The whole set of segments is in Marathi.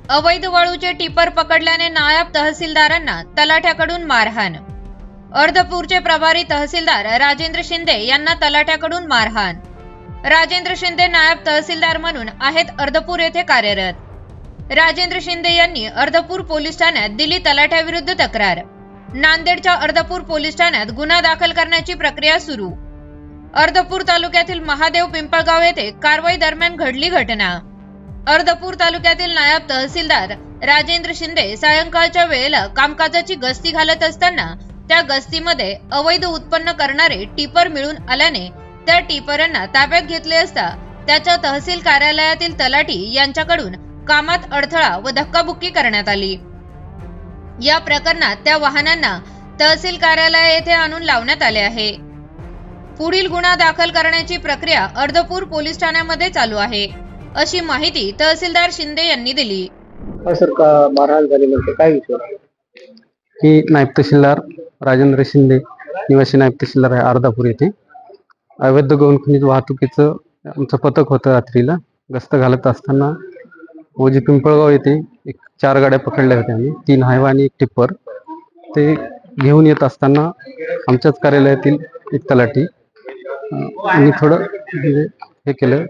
अवैध वाळूचे टिपर पकडल्याने नायब तहसीलदारांना तलाठ्याकडून मारहाण। अर्धपूरचे प्रभारी तहसीलदार राजेंद्र शिंदे यांना तलाठ्याकडून मारहाण। राजेंद्र शिंदे नायब तहसीलदार म्हणून आहेत अर्धपूर येथे कार्यरत। राजेंद्र शिंदे यांनी अर्धपूर पोलीस ठाण्यात दिली तलाठ्याविरुद्ध तक्रार। नांदेडच्या अर्धपूर पोलीस ठाण्यात गुन्हा दाखल करण्याची प्रक्रिया सुरू। अर्धपूर तालुक्यातील महादेव पिंपळगाव येथे कारवाई दरम्यान घडली घटना। अर्धपूर तालुक्यातील नायब तहसीलदार राजेंद्र शिंदे सायंकाळच्या वेळेला कामकाजाची गस्ती घालत असताना त्या गस्तीमध्ये अवैध उत्पन्न करणारे टिपर मिळून आल्याने त्या टिपरांना ताब्यात घेतले असता त्याच्या तहसील कार्यालयातील तलाठी यांच्याकडून कामात अडथळा व धक्काबुक्की करण्यात आली। या प्रकरणात त्या वाहनांना तहसील कार्यालय येथे आणून लावण्यात आले आहे। पुढील गुन्हा दाखल करण्याची प्रक्रिया अर्धपूर पोलीस ठाण्यामध्ये चालू आहे, अशी माहिती तहसीलदार शिंदे यांनी दिली। सर का मारहाण झाली म्हणजे काय विषय? ही नायब तहसीलदार राजेंद्र शिंदे निवासी नायब तहसीलदार आहे अर्धापूर येथे। अवैध गौण खनिज वाहतुकीचं आमचं पथक होतं। रात्रीला गस्त घालत असताना ओजी पिंपळगाव येथे 4 गाड्या पकडल्या होत्या आम्ही, 3 हायवा आणि 1 टिप्पर। ते घेऊन येत असताना आमच्याच कार्यालयातील एक तलाठी आणि थोडं म्हणजे हे केलं,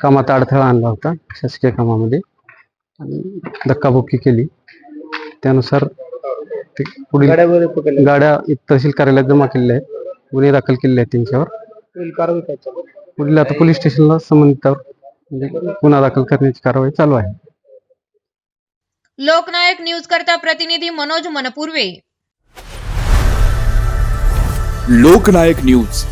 कामात अडथळा आणला होता शासकीय कामामध्ये आणि धक्काबुक्की केली। त्यानुसार ते पुढील गाड्या तहसील कार्यालयात जमा केलेल्या आहेत, गुन्हे दाखल केलेले आहेत त्यांच्यावर। पुढील आता पोलीस स्टेशनला संबंधितावर म्हणजे गुन्हा दाखल करण्याची कारवाई चालू आहे। लोकनायक न्यूज करता प्रतिनिधी मनोज मनपूर्वे। लोकनायक न्यूज